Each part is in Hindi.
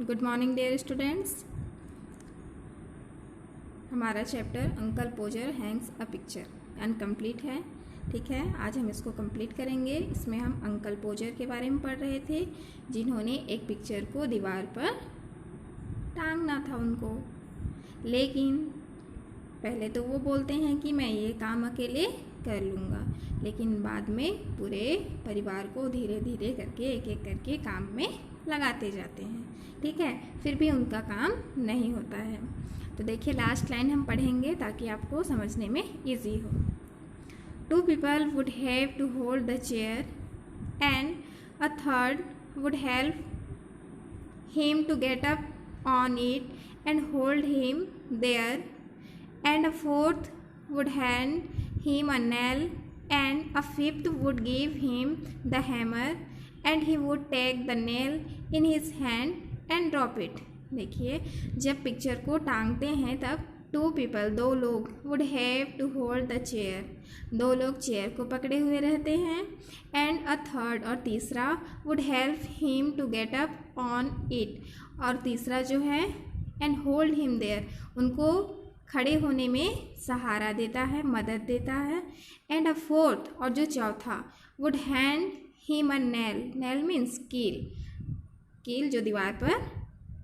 Good morning dear students. हमारा chapter uncle Podger hangs a picture incomplete है। ठीक है, आज हम इसको कंप्लीट करेंगे। इसमें हम अंकल पोजर के बारे में पढ़ रहे थे, जिन्होंने एक पिक्चर को दीवार पर टांगना था उनको। लेकिन पहले तो वो बोलते हैं कि मैं ये काम अकेले कर लूँगा, लेकिन बाद में पूरे परिवार को धीरे धीरे करके एक एक करके काम में लगाते जाते हैं। ठीक है, फिर भी उनका काम नहीं होता है। तो देखिए, लास्ट लाइन हम पढ़ेंगे ताकि आपको समझने में इजी हो। 2 people would have to hold the chair and a third would help him to get up on it and hold him there, and a fourth would hand him a nail, and a fifth would give him the hammer, and he would take the nail in his hand and drop it। देखिए, जब पिक्चर को टांगते हैं तब 2 people 2 लोग would have to hold the chair, 2 लोग चेयर को पकड़े हुए रहते हैं, and a third और तीसरा would help him to get up on it, और तीसरा जो है and hold him there, उनको खड़े होने में सहारा देता है, मदद देता है। एंड अ फोर्थ और जो चौथा would hand him a nail, nail means कील, कील जो दीवार पर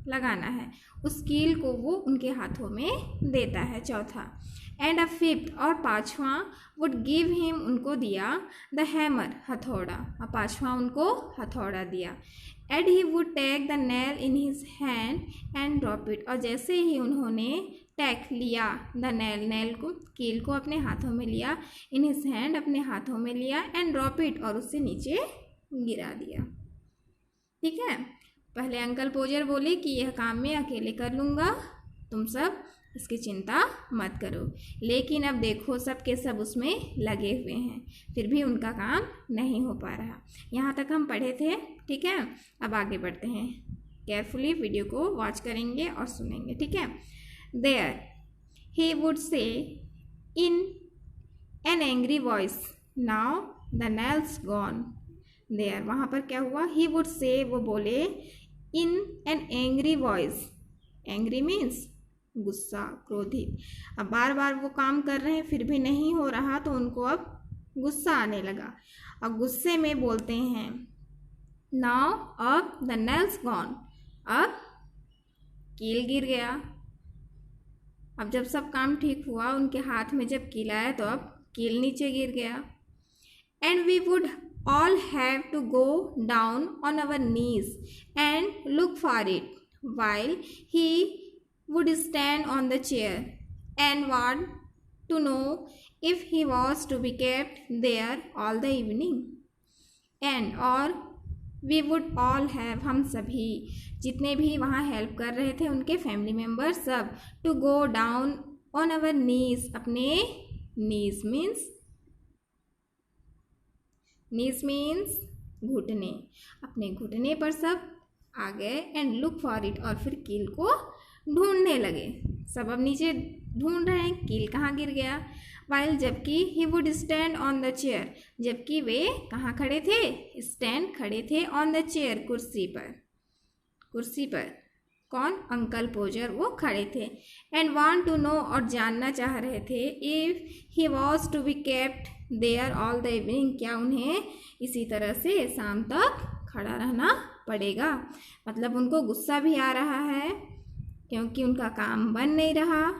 लगाना है, उस कील को वो उनके हाथों में देता है, चौथा। एंड अ फिफ्थ और पाँचवा वुड गिव हिम, उनको दिया द हैमर, हथौड़ा, और पाँचवा उनको हथौड़ा दिया। And he would take the nail in his hand and drop it, और जैसे ही उन्होंने टेक लिया द नेल, नेल को, कील को अपने हाथों में लिया, इन हिज हैंड अपने हाथों में लिया, एंड ड्रॉप इट और उससे नीचे गिरा दिया। ठीक है, पहले अंकल पोजर बोले कि यह काम मैं अकेले कर लूँगा, तुम सब इसकी चिंता मत करो। लेकिन अब देखो, सब के सब उसमें लगे हुए हैं, फिर भी उनका काम नहीं हो पा रहा। यहाँ तक हम पढ़े थे। ठीक है, अब आगे बढ़ते हैं। केयरफुली वीडियो को वॉच करेंगे और सुनेंगे। ठीक है। There, he would say in an angry voice, now the nail's gone. There, वहाँ पर क्या हुआ? He would say, वो बोले, in an angry voice. Angry means गुस्सा, क्रोधित। अब बार बार वो काम कर रहे हैं, फिर भी नहीं हो रहा, तो उनको अब गुस्सा आने लगा और गुस्से में बोलते हैं now, अब the nail's gone, अब कील गिर गया। अब जब सब काम ठीक हुआ, उनके हाथ में जब कील आया तो अब कील नीचे गिर गया। And we would all have to go down on our knees and look for it while he would stand on the chair and want to know if he was to be kept there all the evening. And और वी वुड ऑल हैव, हम सभी जितने भी वहाँ हेल्प कर रहे थे, उनके फैमिली मेम्बर सब, to go down on our knees, अपने नीज मीन्स, नीज मीन्स घुटने, अपने घुटने पर सब आ गए। एंड लुक फॉर इट, और फिर कील को ढूंढने लगे। सब अब नीचे ढूंढ रहे हैं कील कहाँ गिर गया। वाइल, जबकि ही would stand on the chair, जबकि वे कहाँ खड़े थे? स्टैंड, खड़े थे, ऑन द चेयर, कुर्सी पर, कुर्सी पर। कौन? अंकल पोजर, वो खड़े थे। एंड वांट टू नो, और जानना चाह रहे थे, if he was to be kept there all the evening, क्या उन्हें इसी तरह से शाम तक खड़ा रहना पड़ेगा। मतलब उनको गुस्सा भी आ रहा है क्योंकि उनका काम बन नहीं रहा,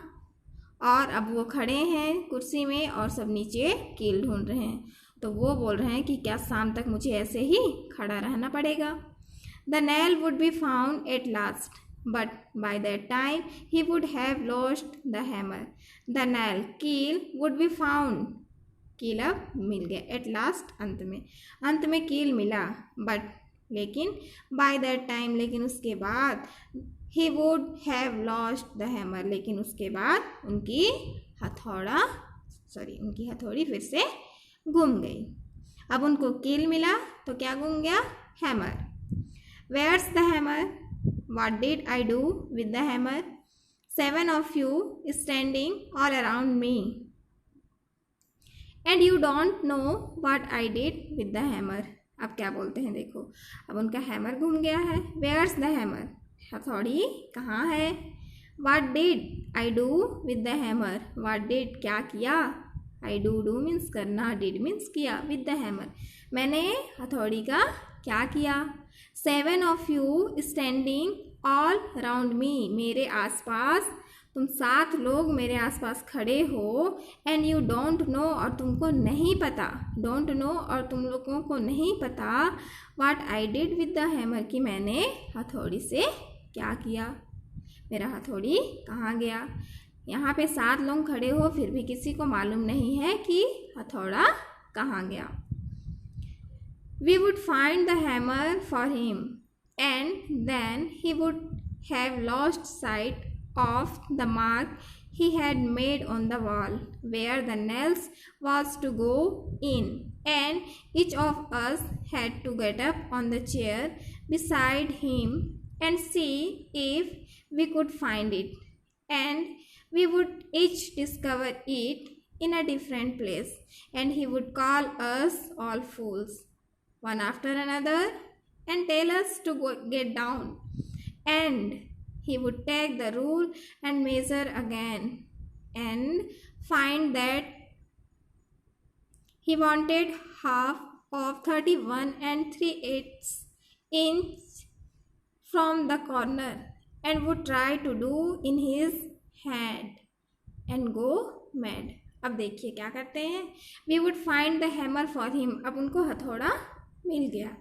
और अब वो खड़े हैं कुर्सी में और सब नीचे कील ढूंढ रहे हैं, तो वो बोल रहे हैं कि क्या शाम तक मुझे ऐसे ही खड़ा रहना पड़ेगा। The nail would be found at last, but by that time he would have lost the hammer. The nail, कील, वुड बी फाउंड, कील अब मिल गया, एट लास्ट, अंत में, अंत में कील मिला, बट, लेकिन, बाय दैट टाइम, लेकिन उसके बाद, ही would have lost the hammer, लेकिन उसके बाद उनकी हथौड़ी फिर से गुम गई। अब उनको कील मिला तो क्या गुम गया? Hammer. Where's the hammer? What did I do with the hammer? 7 of you standing all around me, and you don't know what I did with the hammer। अब क्या बोलते हैं देखो, अब उनका हैमर गुम गया है। Where's the hammer? हथौड़ी कहाँ है? What did I do with the hammer? What did क्या किया? I do मीन्स करना, did मीन्स किया, with the hammer मैंने हथौड़ी का क्या किया? 7 of you standing all round me मेरे आसपास, तुम 7 लोग मेरे आसपास खड़े हो। एंड यू डोंट नो और तुमको नहीं पता, डोंट नो और तुम लोगों को नहीं पता what I did with the hammer कि मैंने हथौड़ी से क्या किया, मेरा हथौड़ी कहाँ गया। यहाँ पे 7 लोग खड़े हो फिर भी किसी को मालूम नहीं है कि हथौड़ा कहाँ गया। We would find the hammer for him and then he would have lost sight of the mark he had made on the wall where the nails was to go in, and each of us had to get up on the chair beside him and see if we could find it, and we would each discover it in a different place, and he would call us all fools one after another and tell us to get down, and he would take the rule and measure again and find that he wanted half of 31 3/8 inch from the corner and would try to do in his hand and go mad। अब देखिए क्या करते हैं। We would find the hammer for him, अब उनको हथौड़ा मिल गया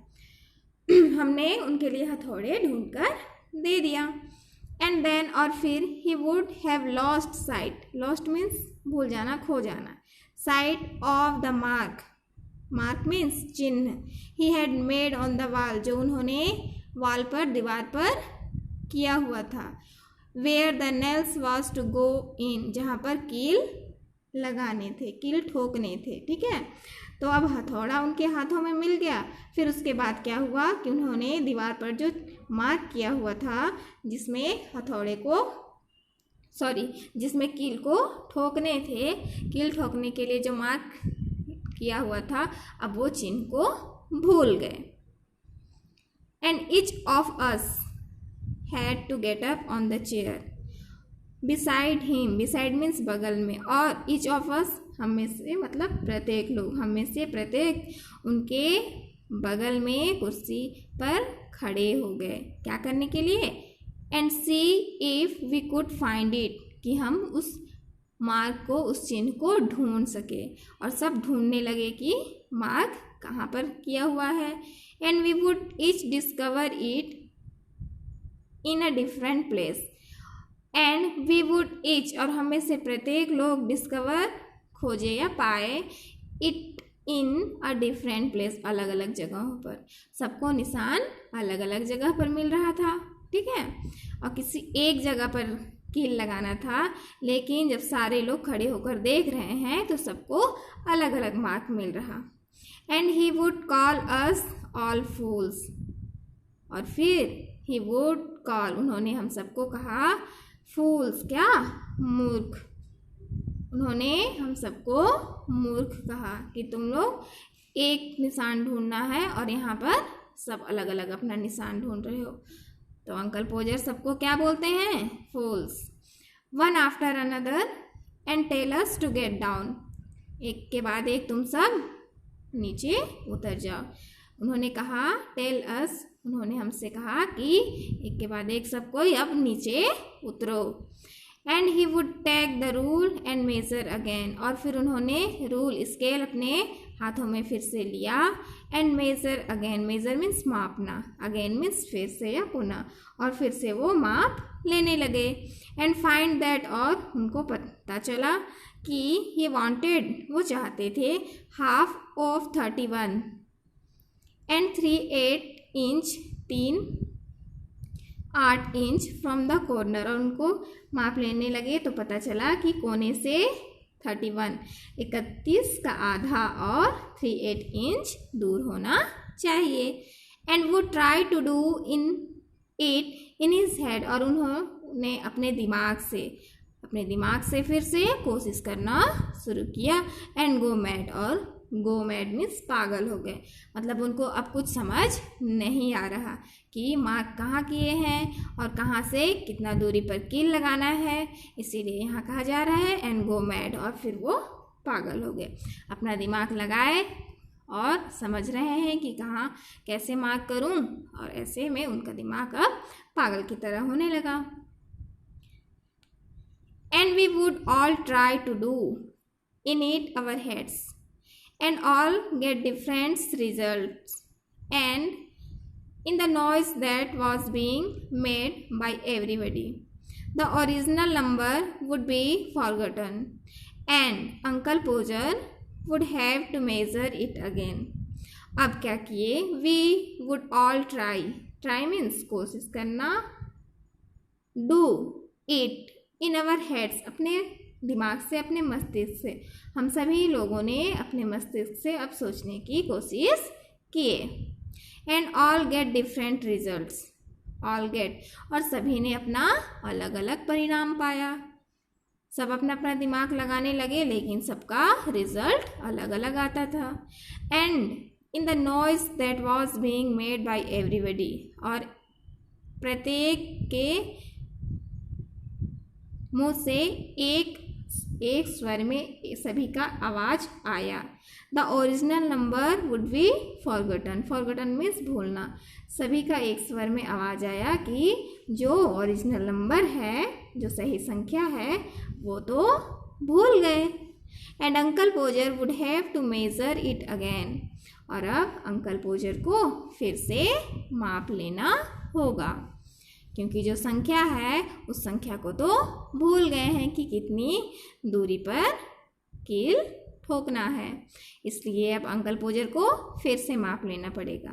हमने उनके लिए हथौड़े ढूंढकर दे दिया। एंड देन और फिर he would have lost sight, lost means भूल जाना, खो जाना, sight of the mark, mark means चिन्ह, he had made on the wall जो उन्होंने वॉल पर, दीवार पर किया हुआ था, where the nails was to go in जहाँ पर कील लगाने थे, कील ठोकने थे। ठीक है, तो अब हथौड़ा उनके हाथों में मिल गया। फिर उसके बाद क्या हुआ कि उन्होंने दीवार पर जो मार्क किया हुआ था जिसमें हथौड़े को जिसमें कील को ठोकने थे, कील ठोकने के लिए जो मार्क किया हुआ था अब वो चिन्ह को भूल गए। And each of us had to get up on the chair beside him, beside means बगल में, और ईच ऑफ अस हम में से मतलब प्रत्येक लोग, हम में से प्रत्येक उनके बगल में कुर्सी पर खड़े हो गए, क्या करने के लिए? And see if we could find it कि हम उस मार्क को, उस चिन्ह को ढूंढ सके, और सब ढूंढने लगे कि मार्क कहाँ पर किया हुआ है। And we would each discover it in a different place, and we would each और हम में से प्रत्येक लोग डिस्कवर खोजे या पाए it in a different place, अलग अलग जगहों पर, सबको निशान अलग अलग जगह पर मिल रहा था। ठीक है, और किसी एक जगह पर कील लगाना था, लेकिन जब सारे लोग खड़े होकर देख रहे हैं तो सबको अलग अलग मार्क मिल रहा। And he would call us all fools, और फिर ही वुड कॉल उन्होंने हम सबको कहा फूल्स, क्या? मूर्ख। उन्होंने हम सबको मूर्ख कहा कि तुम लोग एक निशान ढूंढना है और यहाँ पर सब अलग अलग अपना निशान ढूंढ रहे हो। तो अंकल पोजर सबको क्या बोलते हैं? Fools. One after another and tell us to get down, एक के बाद एक तुम सब नीचे उतर जाओ। उन्होंने कहा टेल अस, उन्होंने हमसे कहा कि एक के बाद एक सब कोई अब नीचे उतरो। And he would take the rule and measure again, और फिर उन्होंने रूल, स्केल अपने हाथों में फिर से लिया। And measure again, measure means मापना, अगेन मीन्स फिर से या पुनः, और फिर से वो माप लेने लगे। एंड फाइंड दैट, और उनको पता चला कि ही वांटेड, वो चाहते थे, half of 31 and 3/8 inch, 3/8 inch from the corner, और उनको माप लेने लगे तो पता चला कि कोने से 31 का आधा और 3/8 इंच दूर होना चाहिए। And would try to do in it in his head, और उन्होंने अपने दिमाग से फिर से कोशिश करना शुरू किया। एंड गो मैड, और गो मैड मीन्स पागल हो गए, मतलब उनको अब कुछ समझ नहीं आ रहा कि मार्क कहाँ किए हैं और कहाँ से कितना दूरी पर कील लगाना है, इसीलिए यहाँ कहा जा रहा है एंड गो मैड, और फिर वो पागल हो गए। अपना दिमाग लगाए और समझ रहे हैं कि कहाँ कैसे मार्क करूं, और ऐसे में उनका दिमाग अब पागल की तरह होने लगा। And we would all try to do in it our heads and all get different results, and in the noise that was being made by everybody, the original number would be forgotten and Uncle Poser would have to measure it again. अब क्या किए, we would all try means कोशिश करना, do it in our heads अपने दिमाग से, अपने मस्तिष्क से, हम सभी लोगों ने अपने मस्तिष्क से अब सोचने की कोशिश किए। And all get different results, all get और सभी ने अपना अलग अलग परिणाम पाया। सब अपना अपना दिमाग लगाने लगे लेकिन सबका रिजल्ट अलग अलग आता था। And in the noise that was being made by everybody, और प्रत्येक के मुँह से एक स्वर में सभी का आवाज़ आया। The original number would be forgotten, forgotten means भूलना, सभी का एक स्वर में आवाज़ आया कि जो ओरिजिनल नंबर है, जो सही संख्या है, वो तो भूल गए। And uncle Podger would have to measure it again, और अब अंकल पोजर को फिर से माप लेना होगा, क्योंकि जो संख्या है उस संख्या को तो भूल गए हैं कि कितनी दूरी पर कील ठोकना है, इसलिए अब अंकल पोजर को फिर से माप लेना पड़ेगा।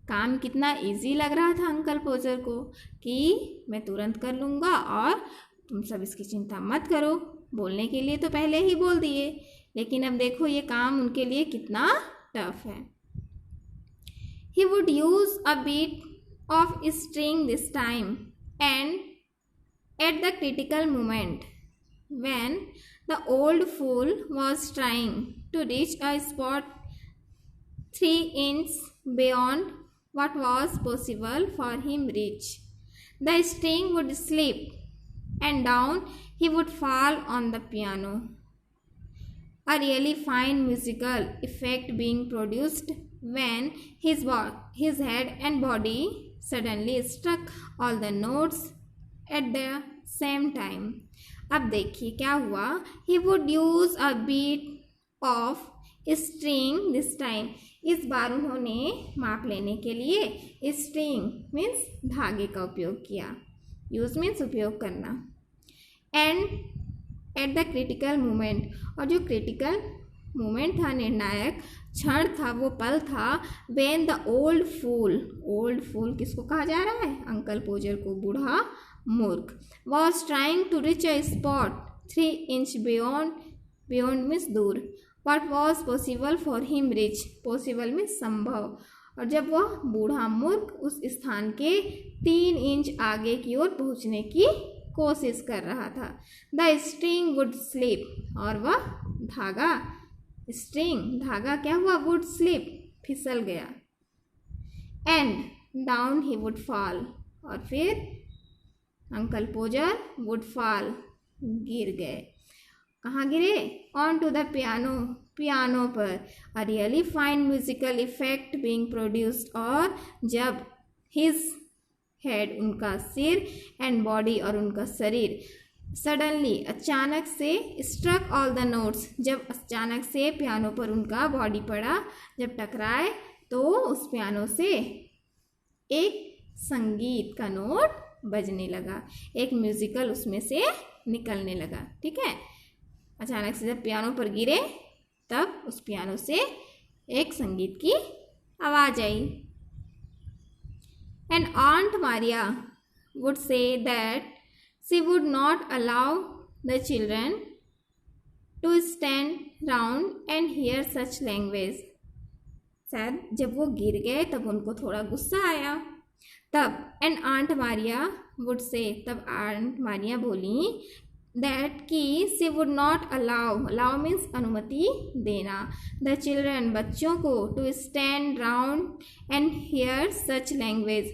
काम कितना इजी लग रहा था अंकल पोजर को कि मैं तुरंत कर लूँगा और तुम सब इसकी चिंता मत करो। बोलने के लिए तो पहले ही बोल दिए, लेकिन अब देखो ये काम उनके लिए कितना टफ है। He would use a bit of string this time, and at the critical moment when the old fool was trying to reach a spot 3 inches beyond what was possible for him reach, the string would slip and down he would fall on the piano, a really fine musical effect being produced when his head and body suddenly struck all the notes at the same time. अब देखिए क्या हुआ, he would use a beat of string this time, इस बार उन्होंने माप लेने के लिए string means धागे का उपयोग किया, use means उपयोग करना, and at the critical moment, और जो critical मोमेंट था, निर्णायक क्षण था, वो पल था, when the old fool किसको कहा जा रहा है, अंकल पोजर को, बूढ़ा मूर्ख, was trying to reach a spot 3 inches beyond means दूर, what was possible for him reach, possible means संभव, और जब वह बूढ़ा मूर्ख उस स्थान के 3 इंच आगे की ओर पहुंचने की कोशिश कर रहा था, the string would slip, और वह धागा, धागा क्या हुआ, would slip फिसल गया, and down he would fall, और फिर अंकल पोजर would fall गिर गए, कहाँ गिरे, on to the पियानो पर, a really fine musical effect being produced, और जब his head उनका सिर and body और उनका शरीर सडनली अचानक से स्ट्रक ऑल द नोट्स, जब अचानक से पियानो पर उनका बॉडी पड़ा, जब टकराए तो उस पियानो से एक संगीत का नोट बजने लगा, एक म्यूजिकल उसमें से निकलने लगा, ठीक है। अचानक से जब पियानो पर गिरे तब उस पियानो से एक संगीत की आवाज़ आई। And aunt Maria would say that she would not allow the children to stand round and hear such language. शायद जब वो गिर गए तब उनको थोड़ा गुस्सा आया, तब एंड आंट मारिया वुड से, तब आंट मारिया बोली that कि she would not allow means अनुमति देना, the children बच्चों को to stand round and hear such language।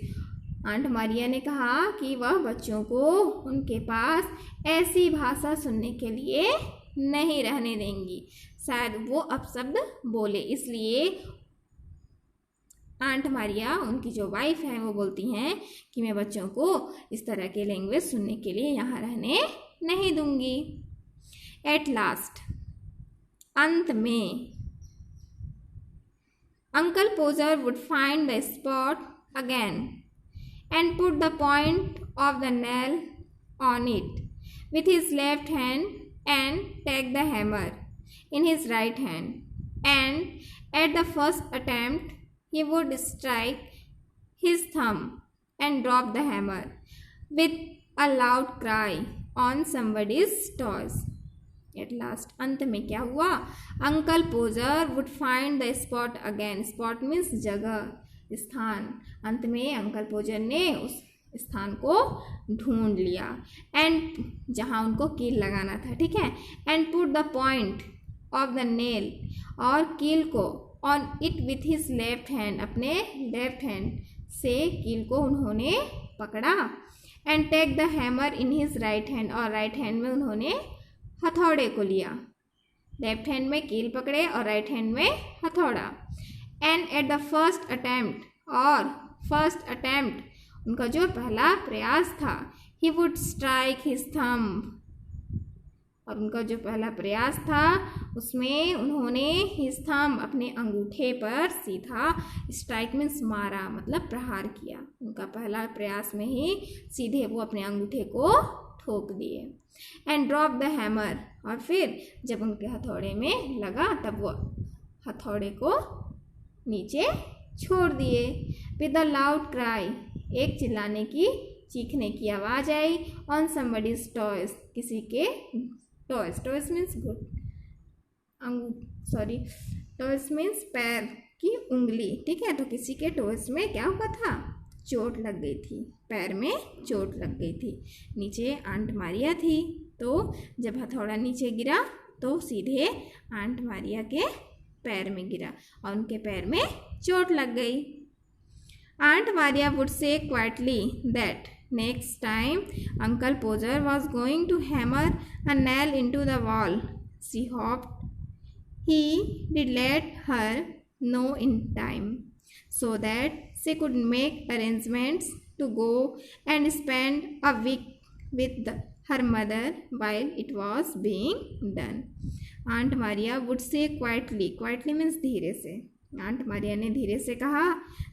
Aunt Maria ने कहा कि वह बच्चों को उनके पास ऐसी भाषा सुनने के लिए नहीं रहने देंगी। शायद वो अपशब्द बोले, इसलिए आंट मारिया उनकी जो वाइफ है वो बोलती हैं कि मैं बच्चों को इस तरह के लैंग्वेज सुनने के लिए यहाँ रहने नहीं दूंगी। एट लास्ट अंत में uncle Podger would find the spot again and put the point of the nail on it with his left hand and take the hammer in his right hand, and at the first attempt he would strike his thumb and drop the hammer with a loud cry on somebody's toes। At last अंत में क्या हुआ, uncle पोजर would find the spot again। spot means जगह, स्थान। अंत में अंकल पोजर ने उस स्थान को ढूंढ लिया एंड जहाँ उनको कील लगाना था, ठीक है। And put the point of the nail, और कील को on it with his left hand, अपने लेफ्ट हैंड से कील को उन्होंने पकड़ा। And take the hammer in his right hand, और राइट हैंड में उन्होंने हथौड़े को लिया। लेफ्ट हैंड में कील पकड़े और राइट हैंड में हथौड़ा। And at the first attempt, और फर्स्ट अटैम्प्ट उनका जो पहला प्रयास था, he would strike his thumb, और उनका जो पहला प्रयास था उसमें उन्होंने हिज थंब, अपने अंगूठे पर सीधा, स्ट्राइक मीन्स मारा, मतलब प्रहार किया। उनका पहला प्रयास में ही सीधे वो अपने अंगूठे को ठोक दिए। एंड ड्रॉप द हैमर, और फिर जब उनके हथौड़े में लगा तब वो हथौड़े को नीचे छोड़ दिए। विद अ लाउड क्राई, एक चिल्लाने की, चीखने की आवाज़ आई। ऑन समबडीज टॉयज, किसी के toys, toys means toys means पैर की उंगली, ठीक है। तो किसी के टॉयज में क्या हुआ था, चोट लग गई थी, पैर में चोट लग गई थी। नीचे आंट मारिया थी, तो जब हथौड़ा नीचे गिरा तो सीधे आंट मारिया के पैर में गिरा और उनके पैर में चोट लग गई। Aunt Maria would say quietly that next time Uncle Poser was going to hammer a nail into the wall, she hoped he did let her know in time, so that she could make arrangements to go and spend a week with her mother while it was being done। Aunt Maria would say quietly, quietly means धीरे से। आंट मारिया ने धीरे से कहा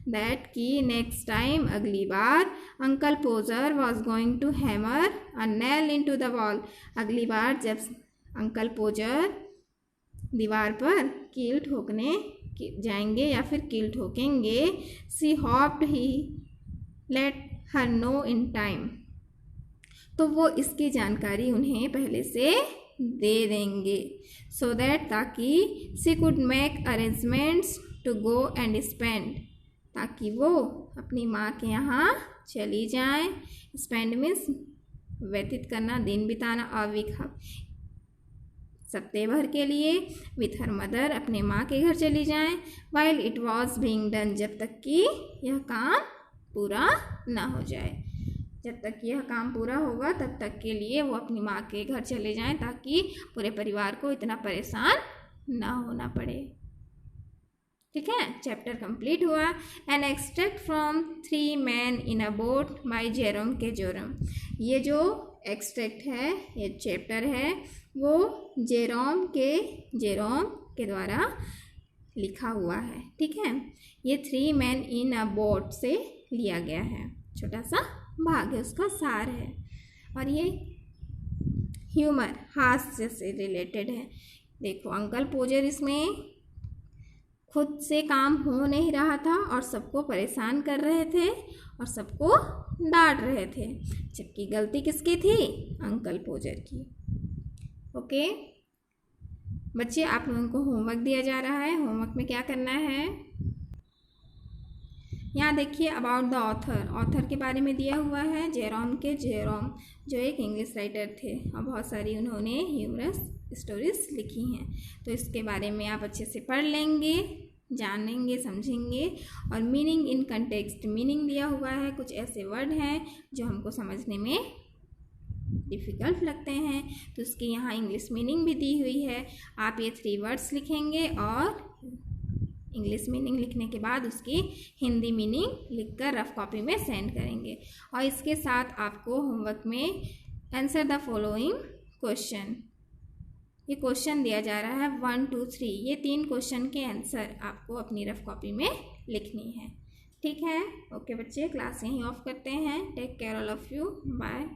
दैट कि नेक्स्ट टाइम, अगली बार, uncle Podger was going to hammer a nail into the wall, अगली बार जब अंकल पोजर दीवार पर कील ठोकने जाएंगे या फिर कील ठोकेंगे, she hoped he let her know in time, तो वो इसकी जानकारी उन्हें पहले से दे देंगे। सो दैट, ताकि she could make arrangements to go and spend, ताकि वो अपनी माँ के यहाँ चली जाएं। स्पेंड मीन्स व्यतीत करना, दिन बिताना। अ वीक, सप्ताह भर के लिए। विथ हर मदर, अपने माँ के घर चली जाएं। While it was being done, जब तक कि यह काम पूरा ना हो जाए। जब तक यह काम पूरा होगा तब तक के लिए वो अपनी माँ के घर चले जाएं, ताकि पूरे परिवार को इतना परेशान ना होना पड़े। ठीक है, चैप्टर कंप्लीट हुआ। An extract from 3 men in a boat by Jerome K Jerome. ये जो एक्सट्रैक्ट है, ये चैप्टर है, वो जेरोम के द्वारा लिखा हुआ है। ठीक है, ये 3 men in a boat से लिया गया है, छोटा सा भाग है, उसका सार है। और ये ह्यूमर, हास्य से रिलेटेड है। देखो, अंकल पोजर इसमें खुद से काम हो नहीं रहा था और सबको परेशान कर रहे थे और सबको डांट रहे थे, जबकि गलती किसकी थी, अंकल पोजर की। ओके बच्चे, आप लोगों को होमवर्क दिया जा रहा है। होमवर्क में क्या करना है, यहाँ देखिए अबाउट द ऑथर, ऑथर के बारे में दिया हुआ है जेरोम, जो एक इंग्लिश राइटर थे और बहुत सारी उन्होंने ह्यूमरस स्टोरीज लिखी हैं। तो इसके बारे में आप अच्छे से पढ़ लेंगे, जानेंगे, समझेंगे। और मीनिंग इन कंटेक्स्ट, मीनिंग दिया हुआ है, कुछ ऐसे वर्ड हैं जो हमको समझने में डिफ़िकल्ट लगते हैं, तो उसकी यहाँ इंग्लिश मीनिंग भी दी हुई है। आप ये 3 वर्ड्स लिखेंगे और इंग्लिश मीनिंग लिखने के बाद उसकी हिंदी मीनिंग लिखकर रफ कॉपी में सेंड करेंगे। और इसके साथ आपको होमवर्क में आंसर द फॉलोइंग क्वेश्चन, ये क्वेश्चन दिया जा रहा है 1 2 3, ये 3 क्वेश्चन के आंसर आपको अपनी रफ कॉपी में लिखनी है। ठीक है, ओके बच्चे, क्लास यहीं ऑफ करते हैं। Take care all of you, bye.